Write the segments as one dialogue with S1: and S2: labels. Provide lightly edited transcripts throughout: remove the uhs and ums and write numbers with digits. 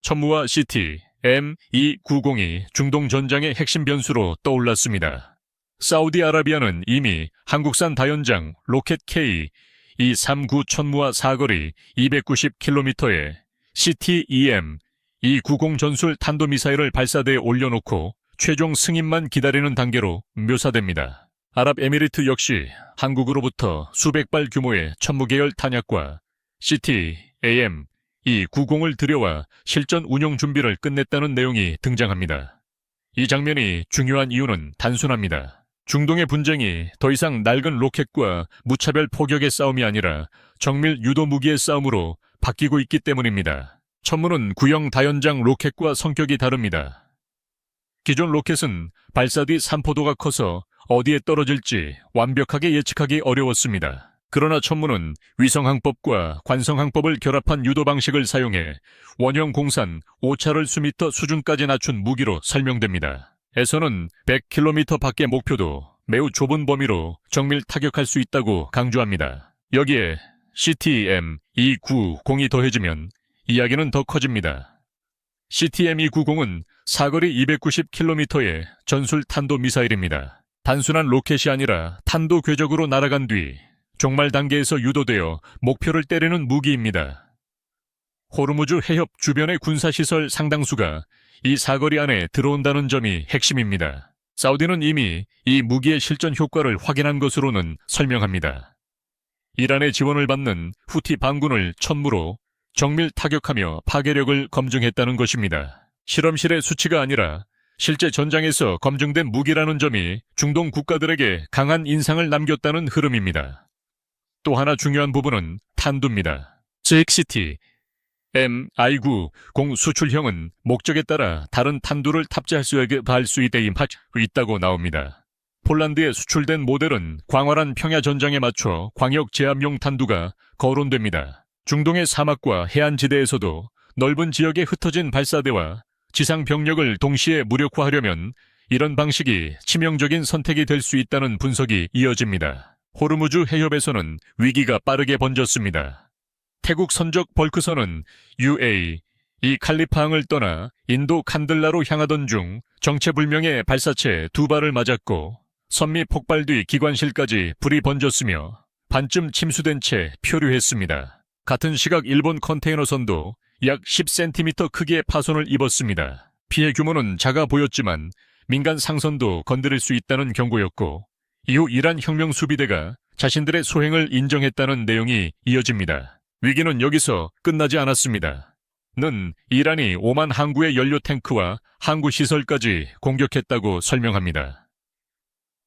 S1: 천무와 CT M290이 중동 전장의 핵심 변수로 떠올랐습니다. 사우디아라비아는 이미 한국산 다연장 로켓 K239 천무와 사거리 290km의 CT-EM 290 전술 탄도미사일을 발사대에 올려놓고 최종 승인만 기다리는 단계로 묘사됩니다. 아랍에미리트 역시 한국으로부터 수백 발 규모의 천무계열 탄약과 CT-AM 290을 들여와 실전 운용 준비를 끝냈다는 내용이 등장합니다. 이 장면이 중요한 이유는 단순합니다. 중동의 분쟁이 더 이상 낡은 로켓과 무차별 포격의 싸움이 아니라 정밀 유도 무기의 싸움으로 바뀌고 있기 때문입니다. 천무는 구형 다연장 로켓과 성격이 다릅니다. 기존 로켓은 발사 뒤 산포도가 커서 어디에 떨어질지 완벽하게 예측하기 어려웠습니다. 그러나 천무는 위성항법과 관성항법을 결합한 유도 방식을 사용해 원형 공산 5차를 수미터 수준까지 낮춘 무기로 설명됩니다. 에서는 100km 밖의 목표도 매우 좁은 범위로 정밀 타격할 수 있다고 강조합니다. 여기에 CTM-290이 더해지면 이야기는 더 커집니다. CTM-290은 사거리 290km의 전술 탄도 미사일입니다. 단순한 로켓이 아니라 탄도 궤적으로 날아간 뒤 종말 단계에서 유도되어 목표를 때리는 무기입니다. 호르무즈 해협 주변의 군사시설 상당수가 이 사거리 안에 들어온다는 점이 핵심입니다. 사우디는 이미 이 무기의 실전 효과를 확인한 것으로는 설명합니다. 이란의 지원을 받는 후티 반군을 천무로 정밀 타격하며 파괴력을 검증했다는 것입니다. 실험실의 수치가 아니라 실제 전장에서 검증된 무기라는 점이 중동 국가들에게 강한 인상을 남겼다는 흐름입니다. 또 하나 중요한 부분은 탄두입니다. CT M290 수출형은 목적에 따라 다른 탄두를 탑재할 수 있다고 나옵니다. 폴란드에 수출된 모델은 광활한 평야 전장에 맞춰 광역 제압용 탄두가 거론됩니다. 중동의 사막과 해안지대에서도 넓은 지역에 흩어진 발사대와 지상 병력을 동시에 무력화하려면 이런 방식이 치명적인 선택이 될 수 있다는 분석이 이어집니다. 호르무즈 해협에서는 위기가 빠르게 번졌습니다. 태국 선적 벌크선은 UAE 이 칼리파항을 떠나 인도 칸들라로 향하던 중 정체불명의 발사체 2발을 맞았고 선미 폭발 뒤 기관실까지 불이 번졌으며 반쯤 침수된 채 표류했습니다. 같은 시각 일본 컨테이너선도 약 10cm 크기의 파손을 입었습니다. 피해 규모는 작아 보였지만 민간 상선도 건드릴 수 있다는 경고였고 이후 이란 혁명수비대가 자신들의 소행을 인정했다는 내용이 이어집니다. 위기는 여기서 끝나지 않았습니다. 는 이란이 오만 항구의 연료 탱크와 항구 시설까지 공격했다고 설명합니다.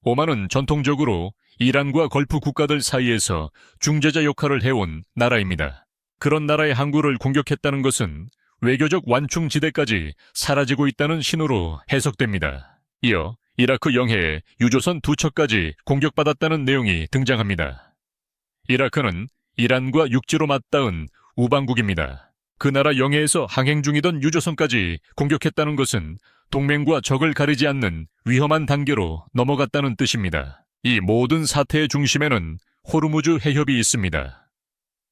S1: 오만은 전통적으로 이란과 걸프 국가들 사이에서 중재자 역할을 해온 나라입니다. 그런 나라의 항구를 공격했다는 것은 외교적 완충지대까지 사라지고 있다는 신호로 해석됩니다. 이어 이라크 영해에 유조선 2척까지 공격받았다는 내용이 등장합니다. 이라크는 이란과 육지로 맞닿은 우방국입니다. 그 나라 영해에서 항행 중이던 유조선까지 공격했다는 것은 동맹과 적을 가리지 않는 위험한 단계로 넘어갔다는 뜻입니다. 이 모든 사태의 중심에는 호르무즈 해협이 있습니다.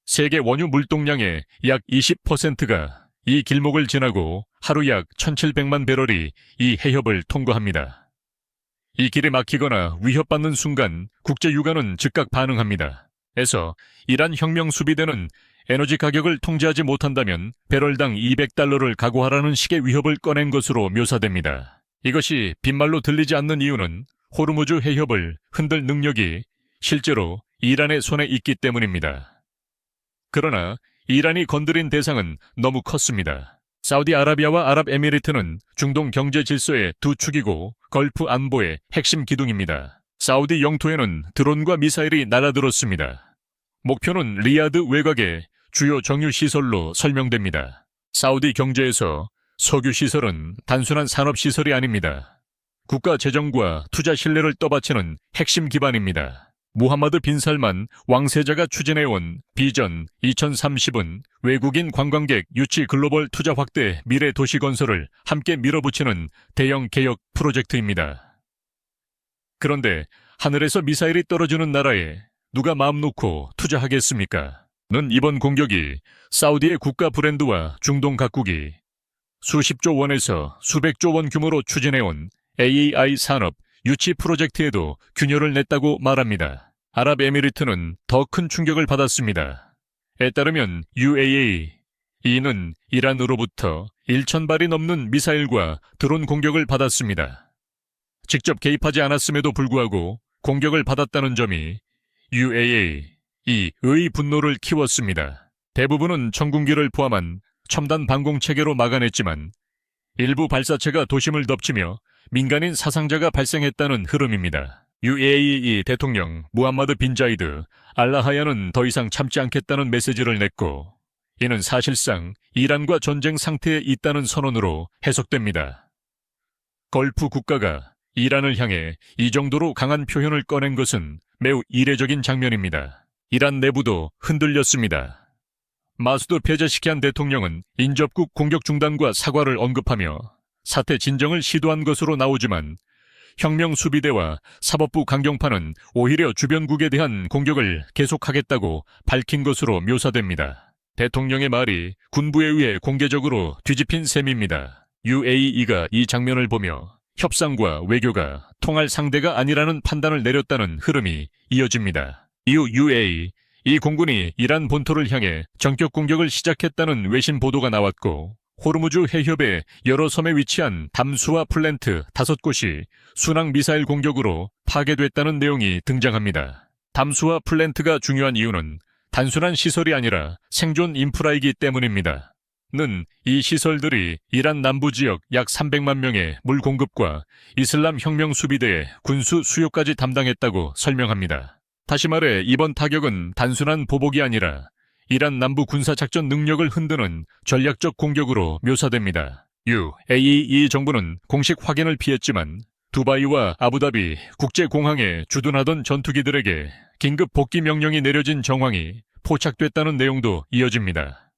S1: 세계 원유 물동량의 약 20%가 이 길목을 지나고 하루 약 1,700만 배럴이 이 해협을 통과합니다. 이 길이 막히거나 위협받는 순간 국제유가는 즉각 반응합니다. 에서 이란 혁명수비대는 에너지 가격을 통제하지 못한다면 배럴당 200달러를 각오하라는 식의 위협을 꺼낸 것으로 묘사됩니다. 이것이 빈말로 들리지 않는 이유는 호르무즈 해협을 흔들 능력이 실제로 이란의 손에 있기 때문입니다. 그러나 이란이 건드린 대상은 너무 컸습니다. 사우디아라비아와 아랍에미리트는 중동 경제 질서의 두 축이고 걸프 안보의 핵심 기둥입니다. 사우디 영토에는 드론과 미사일이 날아들었습니다. 목표는 리야드 외곽의 주요 정유시설로 설명됩니다. 사우디 경제에서 석유시설은 단순한 산업시설이 아닙니다. 국가 재정과 투자 신뢰를 떠받치는 핵심 기반입니다. 무함마드 빈 살만 왕세자가 추진해온 비전 2030은 외국인 관광객 유치 글로벌 투자 확대 미래 도시 건설을 함께 밀어붙이는 대형 개혁 프로젝트입니다. 그런데 하늘에서 미사일이 떨어지는 나라에 누가 마음 놓고 투자하겠습니까? 는 이번 공격이 사우디의 국가 브랜드와 중동 각국이 수십조 원에서 수백조 원 규모로 추진해온 AI 산업 유치 프로젝트에도 균열을 냈다고 말합니다. 아랍에미리트는 더 큰 충격을 받았습니다. 에 따르면 UAE는 이란으로부터 1,000발이 넘는 미사일과 드론 공격을 받았습니다. 직접 개입하지 않았음에도 불구하고 공격을 받았다는 점이 UAE의 분노를 키웠습니다. 대부분은 천군기를 포함한 첨단 방공체계로 막아냈지만 일부 발사체가 도심을 덮치며 민간인 사상자가 발생했다는 흐름입니다. UAE 대통령 무함마드 빈 자이드 알라하야는 더 이상 참지 않겠다는 메시지를 냈고, 이는 사실상 이란과 전쟁 상태에 있다는 선언으로 해석됩니다. 걸프 국가가 이란을 향해 이 정도로 강한 표현을 꺼낸 것은 매우 이례적인 장면입니다. 이란 내부도 흔들렸습니다. 마수드 페제시키안 대통령은 인접국 공격 중단과 사과를 언급하며 사태 진정을 시도한 것으로 나오지만 혁명수비대와 사법부 강경파는 오히려 주변국에 대한 공격을 계속하겠다고 밝힌 것으로 묘사됩니다. 대통령의 말이 군부에 의해 공개적으로 뒤집힌 셈입니다. UAE가 이 장면을 보며 협상과 외교가 통할 상대가 아니라는 판단을 내렸다는 흐름이 이어집니다. 이후 이 공군이 이란 본토를 향해 전격 공격을 시작했다는 외신 보도가 나왔고, 호르무즈 해협의 여러 섬에 위치한 담수화 플랜트 5곳이 순항 미사일 공격으로 파괴됐다는 내용이 등장합니다. 담수화 플랜트가 중요한 이유는 단순한 시설이 아니라 생존 인프라이기 때문입니다. 이 시설들이 이란 남부 지역 약 300만 명의 물 공급과 이슬람 혁명 수비대의 군수 수요까지 담당했다고 설명합니다. 다시 말해 이번 타격은 단순한 보복이 아니라 이란 남부 군사작전 능력을 흔드는 전략적 공격으로 묘사됩니다. UAE 정부는 공식 확인을 피했지만 두바이와 아부다비 국제공항에 주둔하던 전투기들에게 긴급 복귀 명령이 내려진 정황이 포착됐다는 내용도 이어집니다.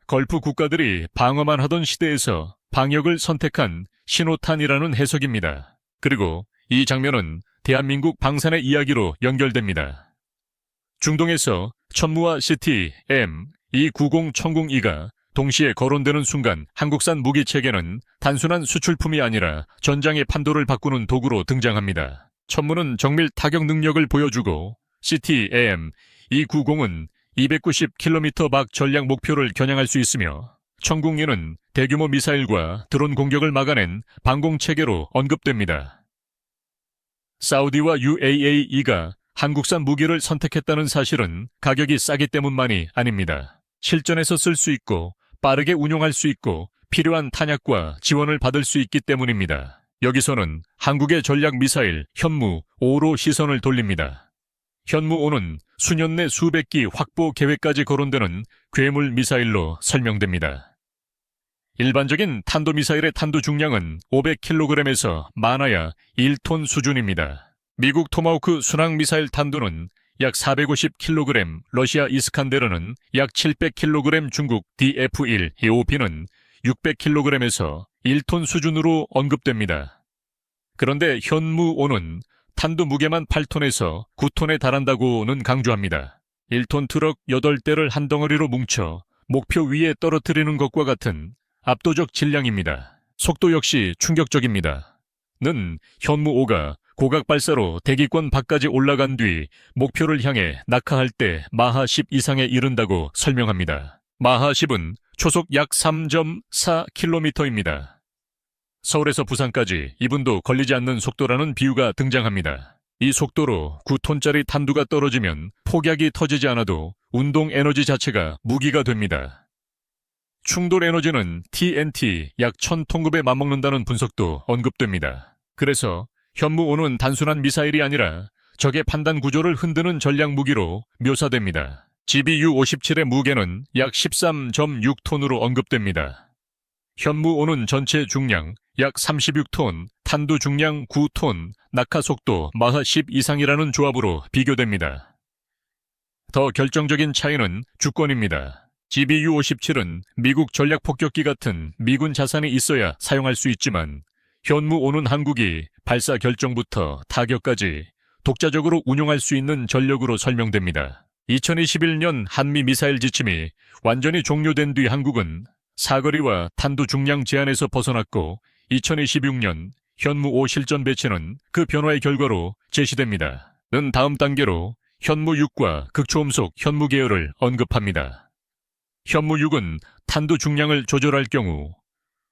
S1: 걸프 국가들이 방어만 하던 시대에서 방역을 선택한 신호탄이라는 해석입니다. 그리고 이 장면은 대한민국 방산의 이야기로 연결됩니다. 중동에서 천무와 시티 M290 천궁2가 동시에 거론되는 순간 한국산 무기체계는 단순한 수출품이 아니라 전장의 판도를 바꾸는 도구로 등장합니다. 천무는 정밀 타격 능력을 보여주고 시티 M290은 290km 막 전략 목표를 겨냥할 수 있으며 천궁2는 대규모 미사일과 드론 공격을 막아낸 방공체계로 언급됩니다. 사우디와 UAE가 한국산 무기를 선택했다는 사실은 가격이 싸기 때문만이 아닙니다. 실전에서 쓸 수 있고 빠르게 운용할 수 있고 필요한 탄약과 지원을 받을 수 있기 때문입니다. 여기서는 한국의 전략 미사일 현무5로 시선을 돌립니다. 현무5는 수년 내 수백 기 확보 계획까지 거론되는 괴물 미사일로 설명됩니다. 일반적인 탄도미사일의 탄두 중량은 500kg에서 많아야 1톤 수준입니다. 미국 토마호크 순항미사일 탄두는 약 450kg, 러시아 이스칸데르는 약 700kg, 중국 DF-1 EOP는 600kg에서 1톤 수준으로 언급됩니다. 그런데 현무5는 탄두 무게만 8톤에서 9톤에 달한다고는 강조합니다. 1톤 트럭 8대를 한 덩어리로 뭉쳐 목표 위에 떨어뜨리는 것과 같은 압도적 질량입니다. 속도 역시 충격적입니다. 현무5가 고각 발사로 대기권 밖까지 올라간 뒤 목표를 향해 낙하할 때 마하 10 이상에 이른다고 설명합니다. 마하 10은 초속 약 3.4km입니다. 서울에서 부산까지 2분도 걸리지 않는 속도라는 비유가 등장합니다. 이 속도로 9톤짜리 탄두가 떨어지면 폭약이 터지지 않아도 운동 에너지 자체가 무기가 됩니다. 충돌 에너지는 TNT 약 1000톤급에 맞먹는다는 분석도 언급됩니다. 그래서 현무5는 단순한 미사일이 아니라 적의 판단 구조를 흔드는 전략 무기로 묘사됩니다. GBU-57의 무게는 약 13.6톤으로 언급됩니다. 현무5는 전체 중량 약 36톤, 탄두 중량 9톤, 낙하 속도 마하 10 이상이라는 조합으로 비교됩니다. 더 결정적인 차이는 주권입니다. GBU-57은 미국 전략폭격기 같은 미군 자산이 있어야 사용할 수 있지만 현무5는 한국이 발사 결정부터 타격까지 독자적으로 운용할 수 있는 전력으로 설명됩니다. 2021년 한미 미사일 지침이 완전히 종료된 뒤 한국은 사거리와 탄두 중량 제한에서 벗어났고 2026년 현무 5 실전 배치는 그 변화의 결과로 제시됩니다. 는 다음 단계로 현무 6과 극초음속 현무 계열을 언급합니다. 현무 6은 탄두 중량을 조절할 경우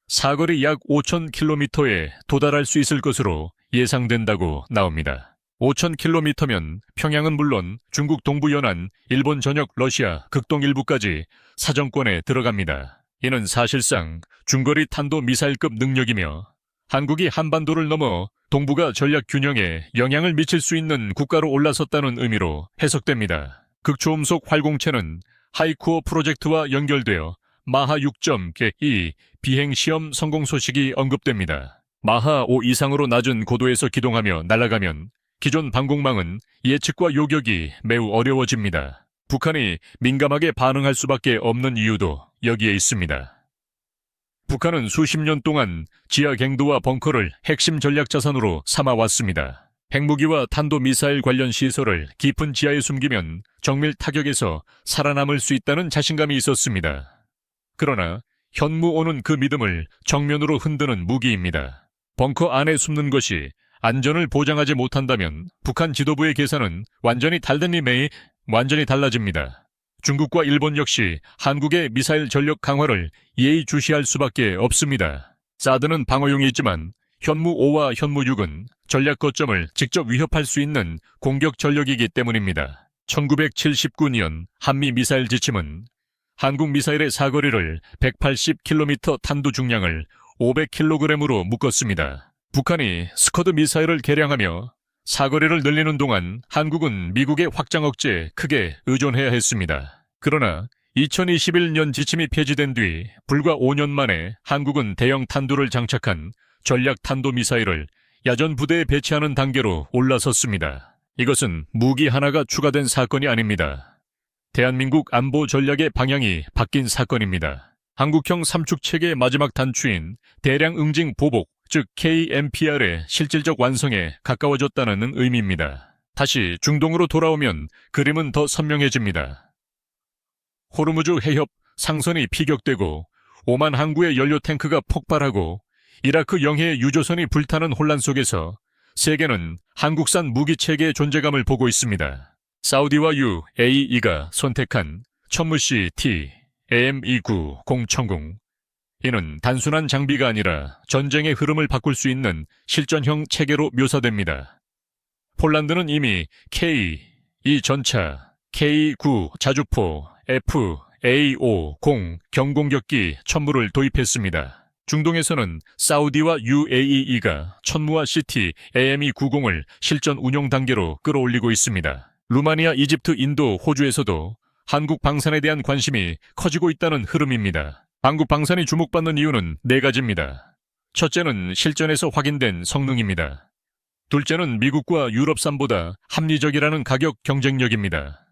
S1: 사거리 약 5,000km에 도달할 수 있을 것으로 예상된다고 나옵니다. 5,000km면 평양은 물론 중국 동부 연안, 일본 전역 러시아 극동 일부까지 사정권에 들어갑니다. 이는 사실상 중거리 탄도 미사일급 능력이며 한국이 한반도를 넘어 동북아 전략 균형에 영향을 미칠 수 있는 국가로 올라섰다는 의미로 해석됩니다. 극초음속 활공체는 하이쿠어 프로젝트와 연결되어 마하 6.2 비행시험 성공 소식이 언급됩니다. 마하 5 이상으로 낮은 고도에서 기동하며 날아가면 기존 방공망은 예측과 요격이 매우 어려워집니다. 북한이 민감하게 반응할 수밖에 없는 이유도 여기에 있습니다. 북한은 수십 년 동안 지하 갱도와 벙커를 핵심 전략 자산으로 삼아왔습니다. 핵무기와 탄도미사일 관련 시설을 깊은 지하에 숨기면 정밀 타격에서 살아남을 수 있다는 자신감이 있었습니다. 그러나 현무5는 그 믿음을 정면으로 흔드는 무기입니다. 벙커 안에 숨는 것이 안전을 보장하지 못한다면 북한 지도부의 계산은 완전히 달라집니다. 중국과 일본 역시 한국의 미사일 전력 강화를 예의주시할 수밖에 없습니다. 사드는 방어용이 있지만 현무5와 현무6은 전략 거점을 직접 위협할 수 있는 공격 전력이기 때문입니다. 1979년 한미 미사일 지침은 한국 미사일의 사거리를 180km 탄두 중량을 500kg으로 묶었습니다. 북한이 스커드 미사일을 개량하며 사거리를 늘리는 동안 한국은 미국의 확장 억제에 크게 의존해야 했습니다. 그러나 2021년 지침이 폐지된 뒤 불과 5년 만에 한국은 대형 탄두를 장착한 전략 탄도미사일을 야전 부대에 배치하는 단계로 올라섰습니다. 이것은 무기 하나가 추가된 사건이 아닙니다. 대한민국 안보 전략의 방향이 바뀐 사건입니다. 한국형 삼축체계의 마지막 단추인 대량 응징 보복, 즉 KMPR의 실질적 완성에 가까워졌다는 의미입니다. 다시 중동으로 돌아오면 그림은 더 선명해집니다. 호르무즈 해협 상선이 피격되고 오만 항구의 연료 탱크가 폭발하고 이라크 영해의 유조선이 불타는 혼란 속에서 세계는 한국산 무기체계의 존재감을 보고 있습니다. 사우디와 UAE가 선택한 천무시 T, AM-29 공천공. 이는 단순한 장비가 아니라 전쟁의 흐름을 바꿀 수 있는 실전형 체계로 묘사됩니다. 폴란드는 이미 K-2 전차, K-9 자주포, FA-50 경공격기 천무를 도입했습니다. 중동에서는 사우디와 UAE가 천무와 CT AME-90을 실전 운용 단계로 끌어올리고 있습니다. 루마니아, 이집트, 인도, 호주에서도 한국 방산에 대한 관심이 커지고 있다는 흐름입니다. 한국 방산이 주목받는 이유는 4가지입니다. 첫째는 실전에서 확인된 성능입니다. 둘째는 미국과 유럽산보다 합리적이라는 가격 경쟁력입니다.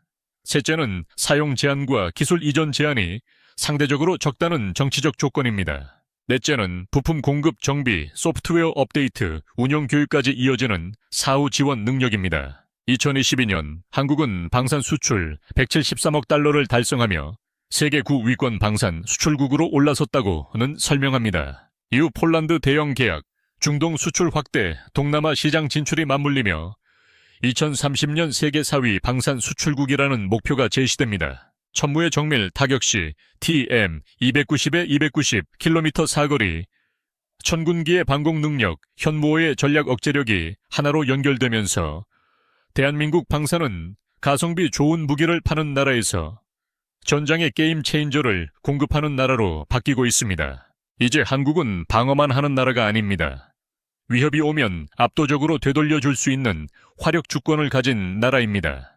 S1: 셋째는 사용 제한과 기술 이전 제한이 상대적으로 적다는 정치적 조건입니다. 넷째는 부품 공급 정비, 소프트웨어 업데이트, 운영 교육까지 이어지는 사후 지원 능력입니다. 2022년 한국은 방산 수출 173억 달러를 달성하며 세계 9위권 방산 수출국으로 올라섰다고는 설명합니다. 이후 폴란드 대형 계약, 중동 수출 확대, 동남아 시장 진출이 맞물리며 2030년 세계 4위 방산 수출국이라는 목표가 제시됩니다. 천무의 정밀 타격 시 TM 290에 290km 사거리, 천군기의 방공 능력, 현무호의 전략 억제력이 하나로 연결되면서 대한민국 방산은 가성비 좋은 무기를 파는 나라에서 전장의 게임 체인저를 공급하는 나라로 바뀌고 있습니다. 이제 한국은 방어만 하는 나라가 아닙니다. 위협이 오면 압도적으로 되돌려줄 수 있는 화력 주권을 가진 나라입니다.